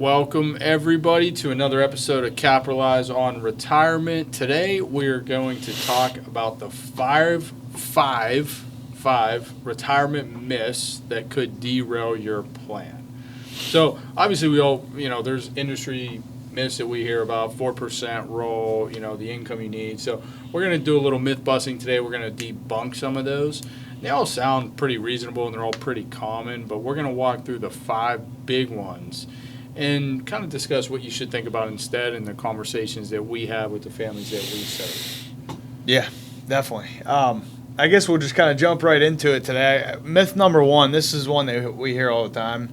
Welcome, everybody, to another episode of Capitalize on Retirement. Today, we're going to talk about the five retirement myths that could derail your plan. So, obviously, we all, there's industry myths that we hear about, 4% rule, the income you need. So, we're going to do a little myth busting today. We're going to debunk some of those. They all sound pretty reasonable and they're all pretty common, but we're going to walk through the 5 big ones and kind of discuss what you should think about instead in the conversations that we have with the families that we serve. Yeah, definitely. I guess we'll just kind of jump right into it today. Myth number 1, this is one that we hear all the time.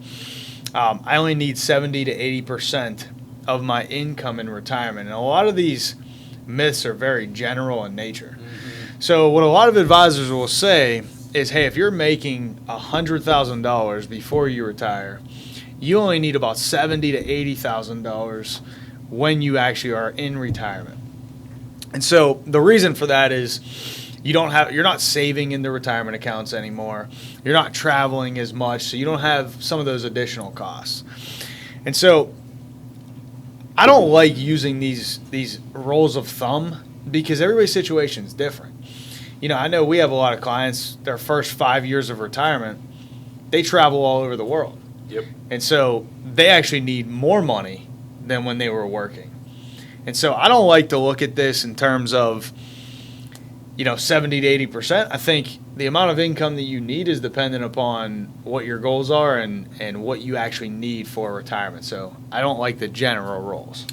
I only need 70 to 80% of my income in retirement. And a lot of these myths are very general in nature. Mm-hmm. So what a lot of advisors will say is, hey, if you're making $100,000 before you retire, you only need about $70,000 to $80,000 when you actually are in retirement. And so the reason for that is you're not saving in the retirement accounts anymore. You're not traveling as much, so you don't have some of those additional costs. And so I don't like using these rules of thumb because everybody's situation is different. I know we have a lot of clients, their first 5 years of retirement, they travel all over the world. Yep. And so they actually need more money than when they were working. And so I don't like to look at this in terms of, 70 to 80%. I think the amount of income that you need is dependent upon what your goals are and what you actually need for retirement. So I don't like the general rules.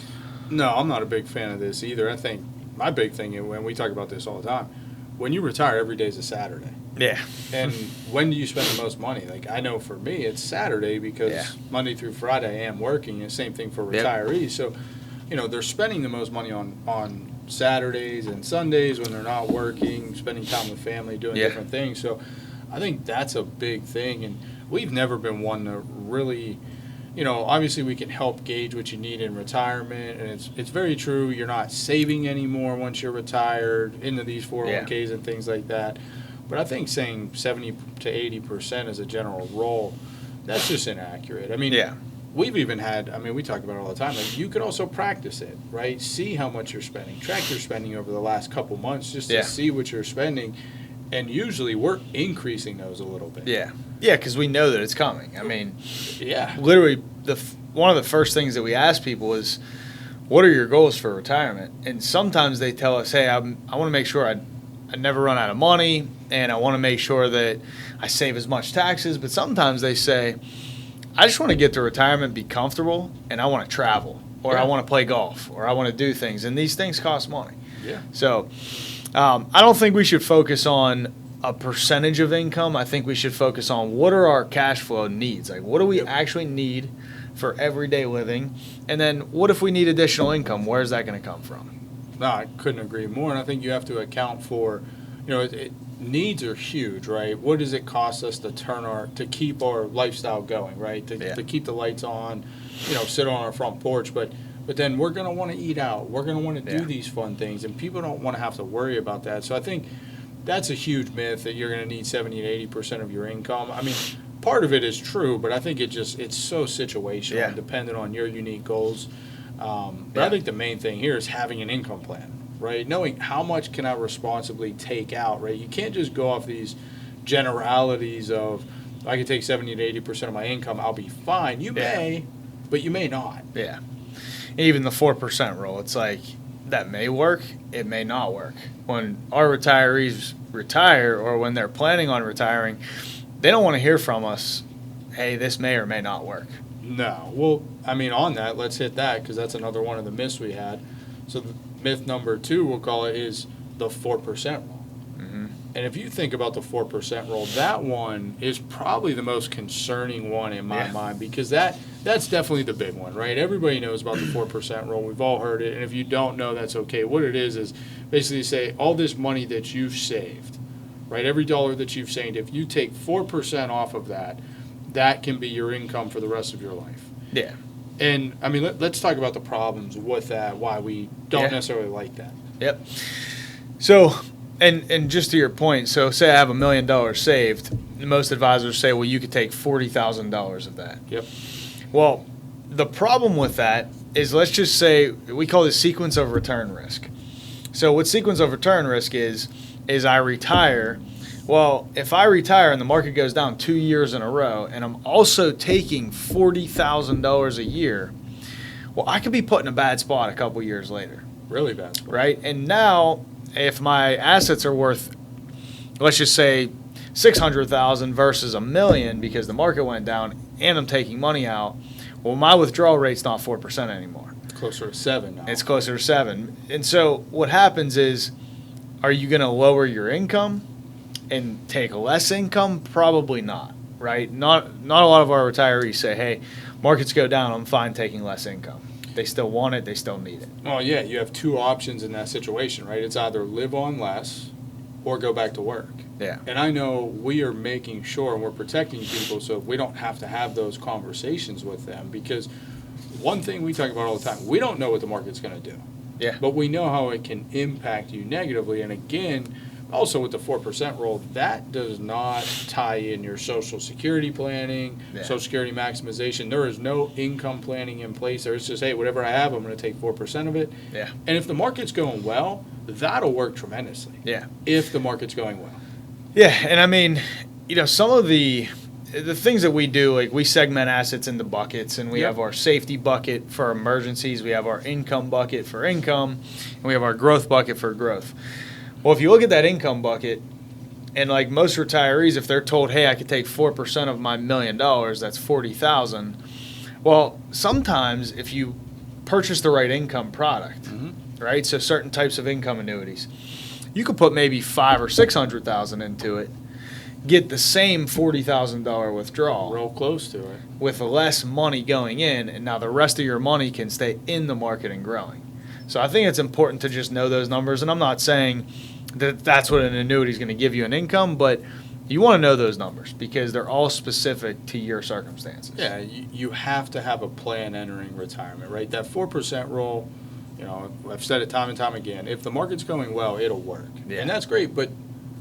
No, I'm not a big fan of this either. I think my big thing, and we talk about this all the time, when you retire, every day is a Saturday. Yeah. And when do you spend the most money? Like, I know for me, it's Saturday because Monday through Friday I am working. And same thing for retirees. Yep. So, they're spending the most money on Saturdays and Sundays when they're not working, spending time with family, doing different things. So I think that's a big thing. And we've never been one to really, obviously we can help gauge what you need in retirement. And it's very true. You're not saving anymore once you're retired into these 401ks and things like that. But I think saying 70 to 80% as a general rule, that's just inaccurate. I mean, we've even had, we talk about it all the time, like you could also practice it, right? See how much you're spending. Track your spending over the last couple months just to see what you're spending. And usually we're increasing those a little bit. Yeah. Yeah, because we know that it's coming. Literally, one of the first things that we ask people is, what are your goals for retirement? And sometimes they tell us, hey, I want to make sure I never run out of money, and I want to make sure that I save as much taxes. But sometimes they say, I just want to get to retirement, be comfortable, and I want to travel, or I want to play golf, or I want to do things. And these things cost money. Yeah. So I don't think we should focus on a percentage of income. I think we should focus on what are our cash flow needs. Like, what do we actually need for everyday living? And then what if we need additional income? Where's that going to come from? No, I couldn't agree more. And I think you have to account for, needs are huge, right? What does it cost us to keep our lifestyle going, right? To keep the lights on, sit on our front porch. But then we're going to want to eat out. We're going to want to do these fun things. And people don't want to have to worry about that. So I think that's a huge myth that you're going to need 70 to 80% of your income. Part of it is true, but I think it's so situational and dependent on your unique goals. But I think the main thing here is having an income plan, right? Knowing how much can I responsibly take out, right? You can't just go off these generalities of, I can take 70 to 80% of my income, I'll be fine. You may, but you may not. Yeah. Even the 4% rule, it's like, that may work, it may not work. When our retirees retire, or when they're planning on retiring, they don't want to hear from us, hey, this may or may not work. No. Well, on that, let's hit that because that's another one of the myths we had. So the myth number 2, we'll call it, is the 4% rule. Mm-hmm. And if you think about the 4% rule, that one is probably the most concerning one in my mind because that's definitely the big one, right? Everybody knows about the 4% rule. We've all heard it. And if you don't know, that's okay. What it is basically say all this money that you've saved, right? Every dollar that you've saved, if you take 4% off of that, that can be your income for the rest of your life. Yeah. And, let's talk about the problems with that, why we don't necessarily like that. Yep. So, and just to your point, so say I have $1 million saved, most advisors say, well, you could take $40,000 of that. Yep. Well, the problem with that is, let's just say, we call this sequence of return risk. So what sequence of return risk is I retire. Well, if I retire and the market goes down 2 years in a row and I'm also taking $40,000 a year, well, I could be put in a bad spot a couple years later. Really bad spot. Right? And now, if my assets are worth, let's just say, $600,000 versus $1 million because the market went down and I'm taking money out, well, my withdrawal rate's not 4% anymore. It's closer to 7 now. It's closer to 7. And so what happens is, are you going to lower your income and take less income? Probably not, right? Not a lot of our retirees say, hey, markets go down, I'm fine taking less income. They still want it, they still need it. Well, yeah, you have 2 options in that situation, right? It's either live on less or go back to work. Yeah. And I know we are making sure and we're protecting people so we don't have to have those conversations with them, because one thing we talk about all the time, we don't know what the market's going to do. Yeah. But we know how it can impact you negatively. And again, also with the 4% rule, that does not tie in your Social Security planning, Social Security maximization. There is no income planning in place there. It's just, hey, whatever I have, I'm going to take 4% of it. Yeah. And if the market's going well, that'll work tremendously. Yeah. If the market's going well. Yeah, and I mean, some of the things that we do, like we segment assets into buckets, and we have our safety bucket for emergencies, we have our income bucket for income, and we have our growth bucket for growth. Well, if you look at that income bucket, and like most retirees, if they're told, hey, I could take 4% of my $1 million, that's $40,000. Well, sometimes if you purchase the right income product, right? So certain types of income annuities, you could put maybe $500,000 or $600,000 into it, get the same $40,000 withdrawal, Real close to it. with less money going in, and now the rest of your money can stay in the market and growing. So I think it's important to just know those numbers, and I'm not saying that that's what an annuity is going to give you an income, but you want to know those numbers because they're all specific to your circumstances. Yeah, you have to have a plan entering retirement, right? That 4% rule, I've said it time and time again. If the market's going well, it'll work. Yeah. And that's great, but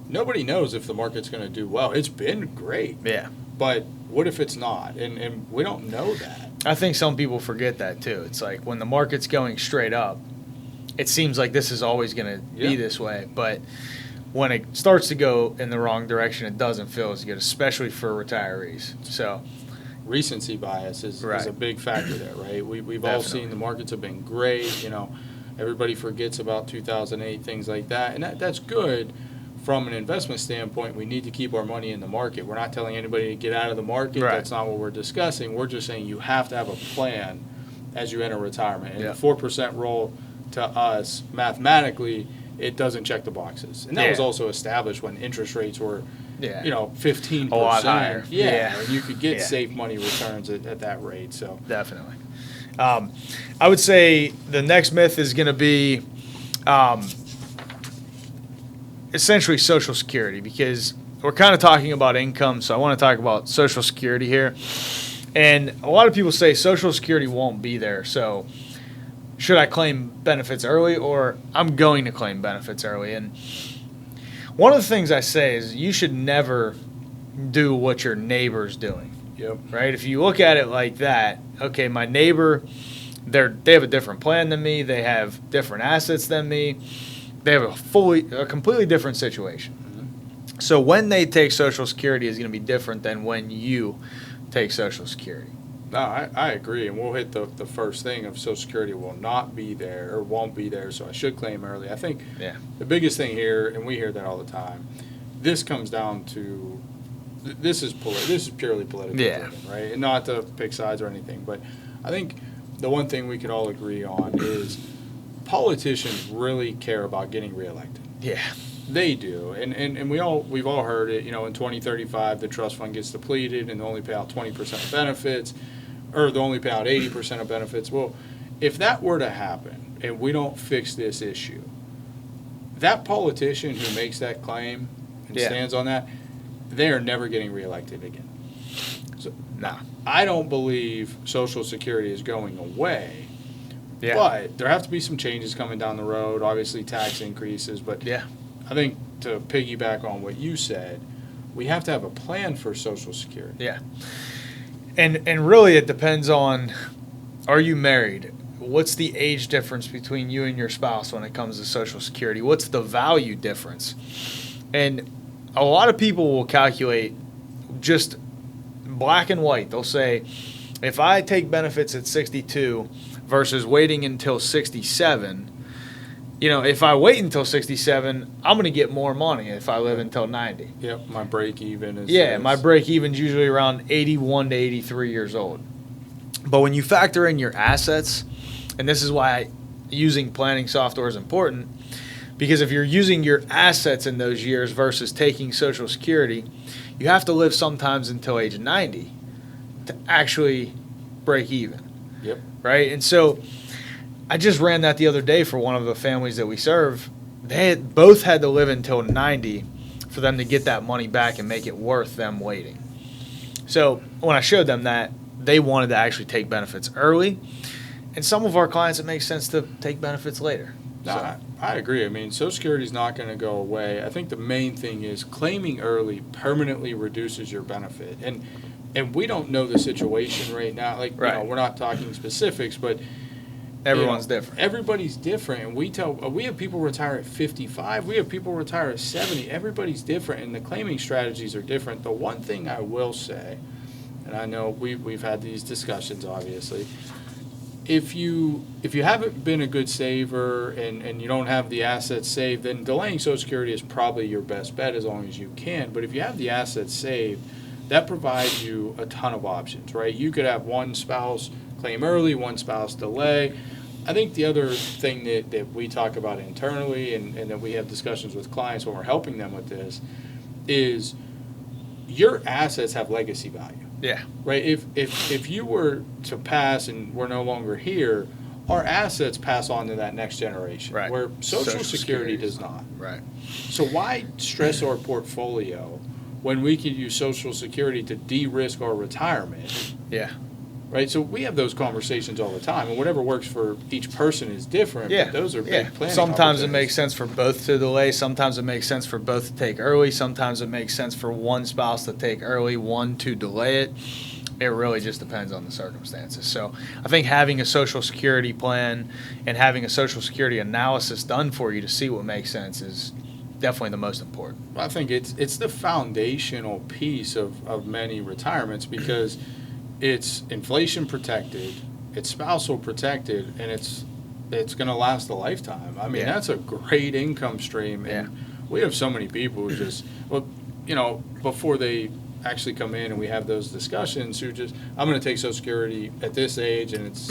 nobody knows if the market's going to do well. It's been great. Yeah. But what if it's not? And we don't know that. I think some people forget that too. It's like when the market's going straight up, it seems like this is always going to be this way. But when it starts to go in the wrong direction, it doesn't feel as good, especially for retirees. So recency bias is a big factor there, right? We've all seen the markets have been great. Everybody forgets about 2008, things like that. And that's good. From an investment standpoint, we need to keep our money in the market. We're not telling anybody to get out of the market. Right. That's not what we're discussing. We're just saying you have to have a plan as you enter retirement. And the 4% rule to us, mathematically, it doesn't check the boxes. And that was also established when interest rates were, 15%. A lot higher. And you could get safe money returns at that rate. So definitely. I would say the next myth is going to be essentially Social Security, because we're kind of talking about income, so I want to talk about Social Security here. And a lot of people say Social Security won't be there, so should I claim benefits early, or I'm going to claim benefits early? And one of the things I say is you should never do what your neighbor's doing. Yep. Right? If you look at it like that, okay, my neighbor, they have a different plan than me, they have different assets than me, they have a completely different situation. Mm-hmm. So when they take Social Security is going to be different than when you take Social Security. No, I agree, and we'll hit the first thing of Social Security will not be there or won't be there, so I should claim early. I think the biggest thing here, and we hear that all the time, this comes down to this is purely political driven, right? And not to pick sides or anything, but I think the one thing we could all agree on is politicians really care about getting reelected. Yeah. They do, and we've all heard it. In 2035, the trust fund gets depleted, and they only pay out 20% of benefits, or they only pay out 80% of benefits. Well, if that were to happen, and we don't fix this issue, that politician who makes that claim and stands on that, they are never getting reelected again. So, I don't believe Social Security is going away. Yeah. But there have to be some changes coming down the road. Obviously, tax increases, but I think to piggyback on what you said, we have to have a plan for Social Security. Yeah. And really it depends on Are you married? What's the age difference between you and your spouse when it comes to Social Security? What's the value difference? And a lot of people will calculate just black and white. They'll say, if I take benefits at 62 versus waiting until 67, if I wait until 67, I'm going to get more money if I live until 90. Yep, my break even is. Yeah, my break even's usually around 81 to 83 years old. But when you factor in your assets, and this is why using planning software is important, because if you're using your assets in those years versus taking Social Security, you have to live sometimes until age 90 to actually break even. Yep. Right? And so I just ran that the other day for one of the families that we serve. They both had to live until 90 for them to get that money back and make it worth them waiting. So when I showed them that, they wanted to actually take benefits early. And some of our clients, it makes sense to take benefits later. No, I agree. I mean, Social Security is not going to go away. I think the main thing is claiming early permanently reduces your benefit. And we don't know the situation right now. We're not talking specifics, but everyone's different. Everybody's different. And we have people retire at 55. We have people retire at 70. Everybody's different, and the claiming strategies are different. The one thing I will say, and I know we've had these discussions, obviously, if you haven't been a good saver and you don't have the assets saved, then delaying Social Security is probably your best bet as long as you can. But if you have the assets saved, that provides you a ton of options, right? You could have one spouse claim early, one spouse delay. I think the other thing that we talk about internally and that we have discussions with clients when we're helping them with this is your assets have legacy value. Yeah. Right. If you were to pass and we're no longer here, our assets pass on to that next generation. Right. Where Social Security does not. Right. So why stress our portfolio when we can use Social Security to de-risk our retirement? Yeah. Right. So we have those conversations all the time, and whatever works for each person is different. Yeah. But those are big planning. Sometimes it makes sense for both to delay. Sometimes it makes sense for both to take early. Sometimes it makes sense for one spouse to take early, one to delay it. It really just depends on the circumstances. So I think having a Social Security plan and having a Social Security analysis done for you to see what makes sense is definitely the most important. I think it's the foundational piece of many retirements because it's inflation protected, it's spousal protected, and it's going to last a lifetime. I mean, that's a great income stream. And we have so many people who just, before they actually come in and we have those discussions, who just, I'm going to take Social Security at this age, and it's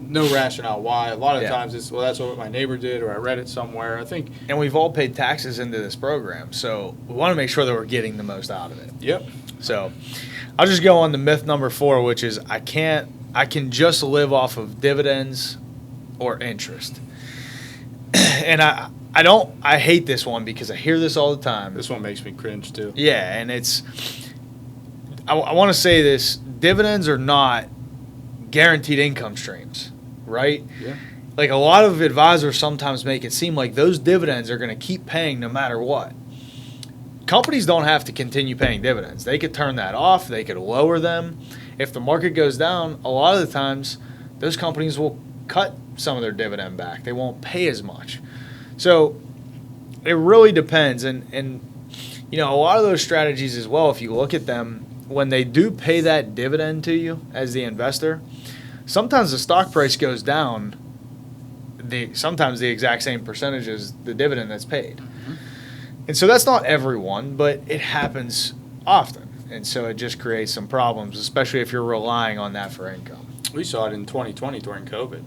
no rationale why. A lot of times it's, well, that's what my neighbor did, or I read it somewhere. I think. And we've all paid taxes into this program, so we want to make sure that we're getting the most out of it. Yep. So I'll just go on to myth number 4, which is I can just live off of dividends or interest. And I hate this one because I hear this all the time. This one makes me cringe too. Yeah, and I want to say this, dividends are not guaranteed income streams, right? Yeah. Like a lot of advisors sometimes make it seem like those dividends are going to keep paying no matter what. Companies don't have to continue paying dividends. They could turn that off. They could lower them. If the market goes down, a lot of the times those companies will cut some of their dividend back. They won't pay as much. So it really depends. And a lot of those strategies as well, if you look at them, when they do pay that dividend to you as the investor, sometimes the stock price goes down sometimes the exact same percentage as the dividend that's paid. Mm-hmm. And so that's not everyone, but it happens often. And so it just creates some problems, especially if you're relying on that for income. We saw it in 2020 during COVID.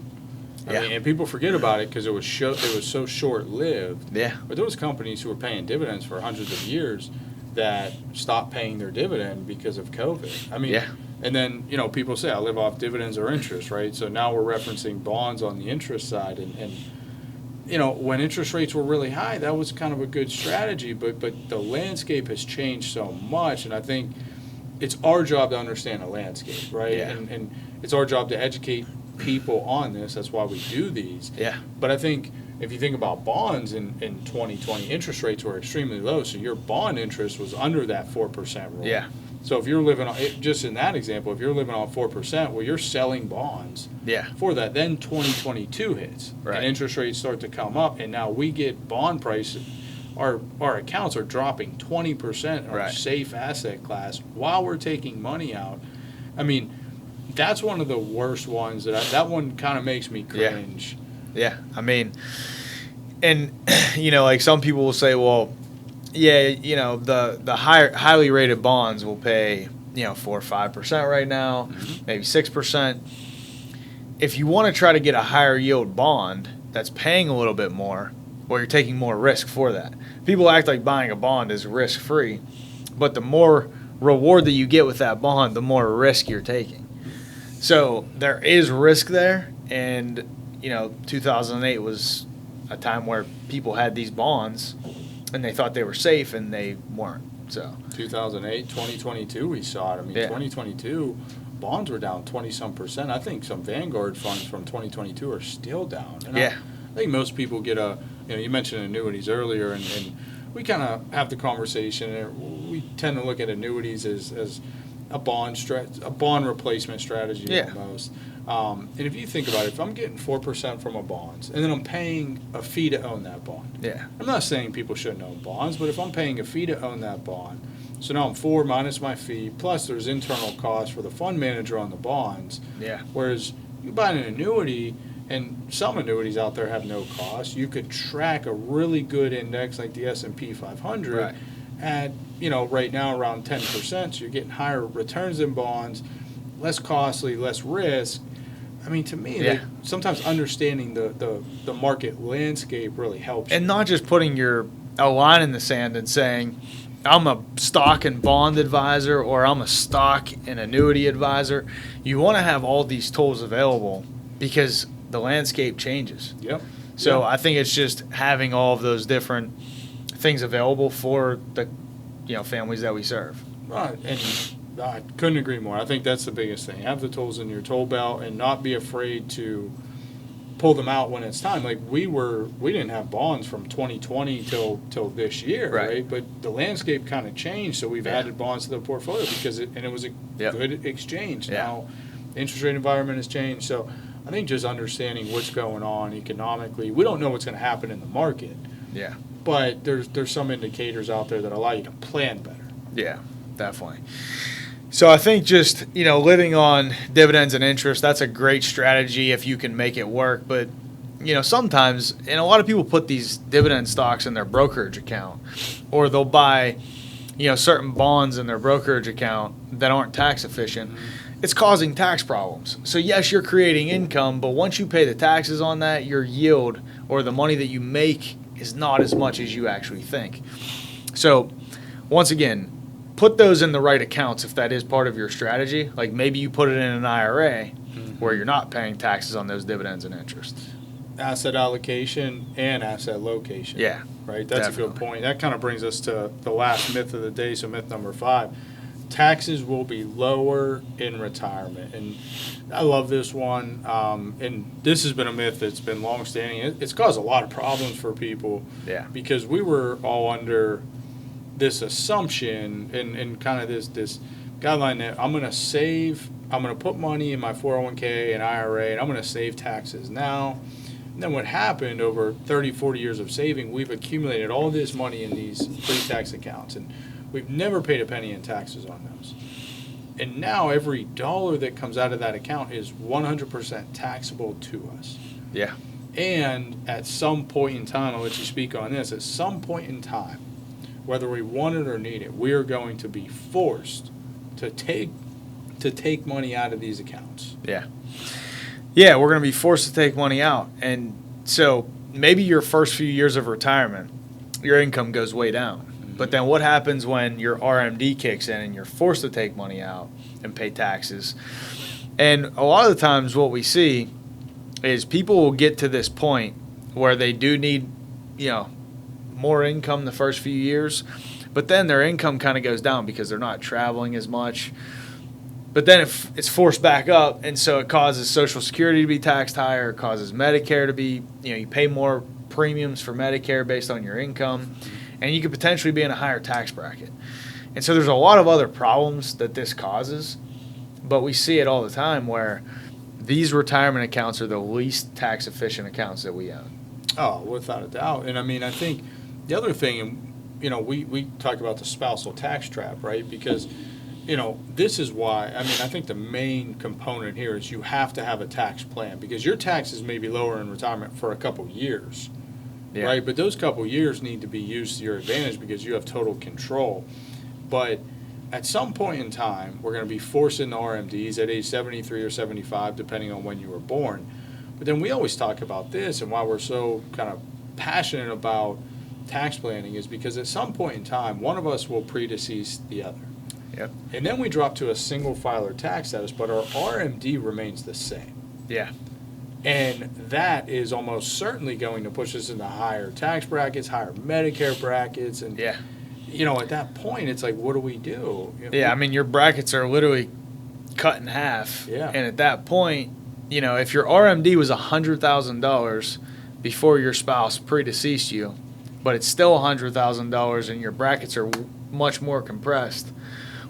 I mean, and people forget about it because it was so short-lived. Yeah. But there was companies who were paying dividends for hundreds of years that stopped paying their dividend because of COVID. I mean, and then, people say, I live off dividends or interest, right? So now we're referencing bonds on the interest side. And when interest rates were really high, that was kind of a good strategy. But the landscape has changed so much, and I think it's our job to understand the landscape, right? Yeah. And it's our job to educate people on this. That's why we do these. Yeah. But I think if you think about bonds in 2020, interest rates were extremely low, so your bond interest was under that 4% rule. Yeah. So if you're living on, just in that example, if you're living on 4%, well, you're selling bonds for that. Then 2022 hits, and interest rates start to come up, and now we get bond prices. Our accounts are dropping 20% in our safe asset class while we're taking money out. I mean, that's one of the worst ones. That one kind of makes me cringe. Yeah, I mean, and like some people will say, well, the highly rated bonds will pay 4 or 5% right now, maybe 6%. If you want to try to get a higher yield bond that's paying a little bit more, well, you're taking more risk for that. People act like buying a bond is risk free, but the more reward that you get with that bond, the more risk you're taking. So there is risk there, and 2008 was a time where people had these bonds and they thought they were safe and they weren't. So 2008, 2022, we saw it. I mean, 2022 bonds were down 20-some%. I think some Vanguard funds from 2022 are still down. And I think most people get you mentioned annuities earlier, and we kind of have the conversation, and we tend to look at annuities as a bond replacement strategy almost. And if you think about it, if I'm getting 4% from a bond, and then I'm paying a fee to own that bond. I'm not saying people shouldn't own bonds, but if I'm paying a fee to own that bond, so now I'm 4 minus my fee, plus there's internal costs for the fund manager on the bonds. Whereas you buy an annuity, and some annuities out there have no cost. You could track a really good index like the S&P 500 at, right now around 10%. So you're getting higher returns in bonds, less costly, less risk. I mean, to me, sometimes understanding the market landscape really helps. And not just putting a line in the sand and saying, I'm a stock and bond advisor, or I'm a stock and annuity advisor. You want to have all these tools available because the landscape changes. So I think it's just having all of those different things available for the families that we serve. Right, and I couldn't agree more. I think that's the biggest thing. Have the tools in your tool belt and not be afraid to pull them out when it's time. Like we didn't have bonds from 2020 till this year, right? But the landscape kind of changed, so we've added bonds to the portfolio because it was a good exchange. Now, the interest rate environment has changed, so I think just understanding what's going on economically. We don't know what's going to happen in the market. But there's some indicators out there that allow you to plan better. Yeah, definitely. So I think just, living on dividends and interest, that's a great strategy if you can make it work. But, sometimes, and a lot of people put these dividend stocks in their brokerage account, or they'll buy, certain bonds in their brokerage account that aren't tax efficient. It's causing tax problems. So yes, you're creating income, but once you pay the taxes on that, your yield or the money that you make is not as much as you actually think. So once again, put those in the right accounts if that is part of your strategy. Like maybe you put it in an IRA where you're not paying taxes on those dividends and interest. Asset allocation and asset location. Right? That's definitely a good point. That kind of brings us to the last myth of the day, so myth number 5. Taxes will be lower in retirement. And I love this one. And this has been a myth that's been long-standing. It's caused a lot of problems for people because we were all under this assumption and kind of this guideline that I'm going to put money in my 401k and IRA, and I'm going to save taxes now. And then what happened over 30, 40 years of saving, we've accumulated all this money in these pre-tax accounts, and we've never paid a penny in taxes on those. And now every dollar that comes out of that account is 100% taxable to us. And at some point in time, I'll let you speak on this, at some point in time, whether we want it or need it, we are going to be forced to take money out of these accounts. Yeah, we're going to be forced to take money out. And so maybe your first few years of retirement, your income goes way down. But then what happens when your RMD kicks in and you're forced to take money out and pay taxes? And a lot of the times what we see is people will get to this point where they do need, more income the first few years, but then their income kind of goes down because they're not traveling as much. But then it's forced back up, and so it causes Social Security to be taxed higher, it causes Medicare to be, you pay more premiums for Medicare based on your income, and you could potentially be in a higher tax bracket. And so there's a lot of other problems that this causes, but we see it all the time where these retirement accounts are the least tax efficient accounts that we own. Oh, without a doubt. And I mean, I think the other thing, you know, we talk about the spousal tax trap, right? Because, you know, this is why, I mean, I think the main component here is you have to have a tax plan because your taxes may be lower in retirement for a couple years, right? But those couple years need to be used to your advantage because you have total control. But at some point in time, we're going to be forced into RMDs at age 73 or 75, depending on when you were born. But then we always talk about this, and why we're so kind of passionate about tax planning is because at some point in time, one of us will predecease the other. Yep. And then we drop to a single filer tax status, but our RMD remains the same. Yeah. And that is almost certainly going to push us into higher tax brackets, higher Medicare brackets. And, you know, at that point, it's like, what do we do? I mean, your brackets are literally cut in half. Yeah. And at that point, you know, if your RMD was $100,000 before your spouse predeceased you, but it's still $100,000 and your brackets are much more compressed,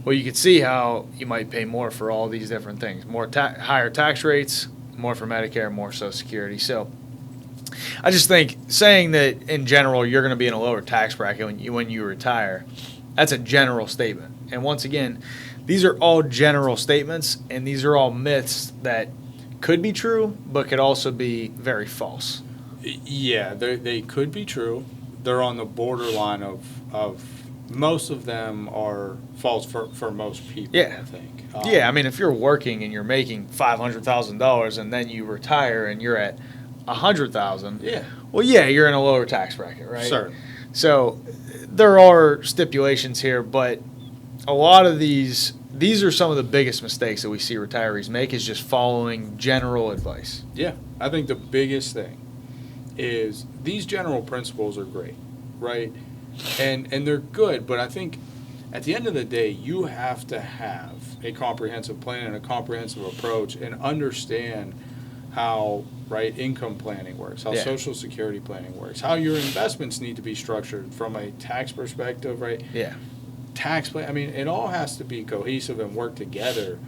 well, you could see how you might pay more for all these different things. Higher tax rates, more for Medicare, more Social Security. So I just think saying that in general you're going to be in a lower tax bracket when you retire, that's a general statement. And once again, these are all general statements, and these are all myths that could be true, but could also be very false. Yeah, they could be true. They're on the borderline of most of them are false for most people, I think. I mean, if you're working and you're making $500,000 and then you retire and you're at $100,000, well, you're in a lower tax bracket, right? Certainly. So there are stipulations here, but a lot of these are some of the biggest mistakes that we see retirees make is just following general advice. Yeah, I think the biggest thing is these general principles are great, right? And they're good, but I think at the end of the day, you have to have a comprehensive plan and a comprehensive approach and understand how, right, income planning works, how Social Security planning works, how your investments need to be structured from a tax perspective, right? Yeah. Tax plan, I mean, it all has to be cohesive and work together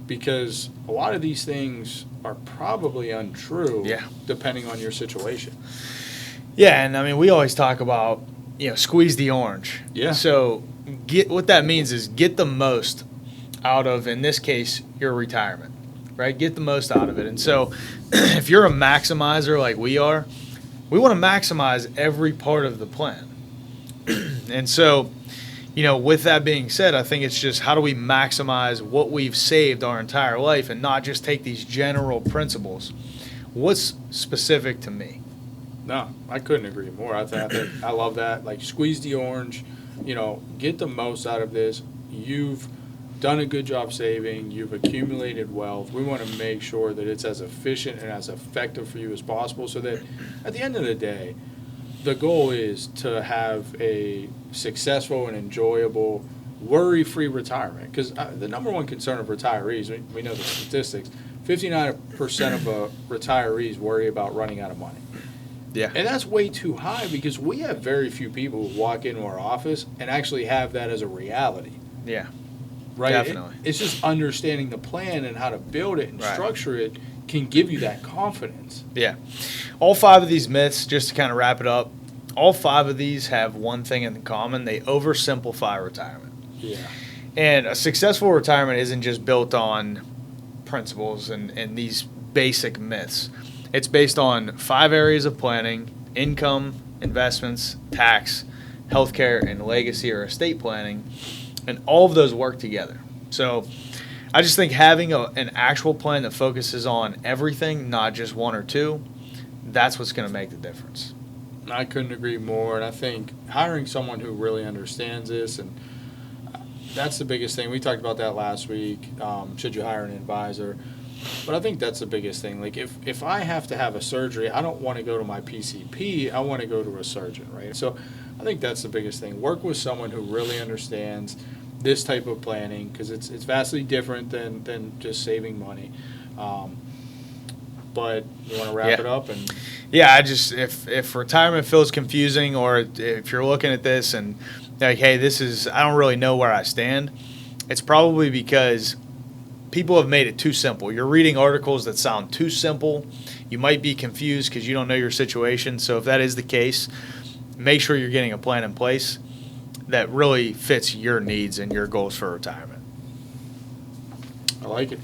because a lot of these things are probably untrue depending on your situation. Yeah, and I mean, we always talk about, squeeze the orange. Yeah. So what that means is get the most out of, in this case, your retirement, right? Get the most out of it. And so if you're a maximizer like we are, we want to maximize every part of the plan. And so, with that being said, I think it's just how do we maximize what we've saved our entire life and not just take these general principles. What's specific to me? No, I couldn't agree more. I love that. Like, squeeze the orange, get the most out of this. You've done a good job saving. You've accumulated wealth. We want to make sure that it's as efficient and as effective for you as possible so that at the end of the day, the goal is to have a successful and enjoyable, worry-free retirement. Because the number one concern of retirees, we know the statistics, 59% of retirees worry about running out of money. Yeah. And that's way too high because we have very few people who walk into our office and actually have that as a reality. Yeah. Right? Definitely. It's just understanding the plan and how to build it and structure it can give you that confidence. Yeah. All 5 of these myths, just to kind of wrap it up, all 5 of these have one thing in common. They oversimplify retirement. Yeah. And a successful retirement isn't just built on principles and these basic myths. It's based on 5 areas of planning: income, investments, tax, healthcare, and legacy or estate planning. And all of those work together. So I just think having an actual plan that focuses on everything, not just 1 or 2, that's what's going to make the difference. I couldn't agree more. And I think hiring someone who really understands this, and that's the biggest thing. We talked about that last week. Should you hire an advisor? But I think that's the biggest thing. Like, if I have to have a surgery, I don't want to go to my PCP. I want to go to a surgeon, right? So I think that's the biggest thing. Work with someone who really understands this type of planning because it's vastly different than just saving money. But you want to wrap it up? And I just if retirement feels confusing, or if you're looking at this and like, hey, I don't really know where I stand, it's probably because people have made it too simple. You're reading articles that sound too simple. You might be confused because you don't know your situation. So if that is the case, make sure you're getting a plan in place that really fits your needs and your goals for retirement. I like it.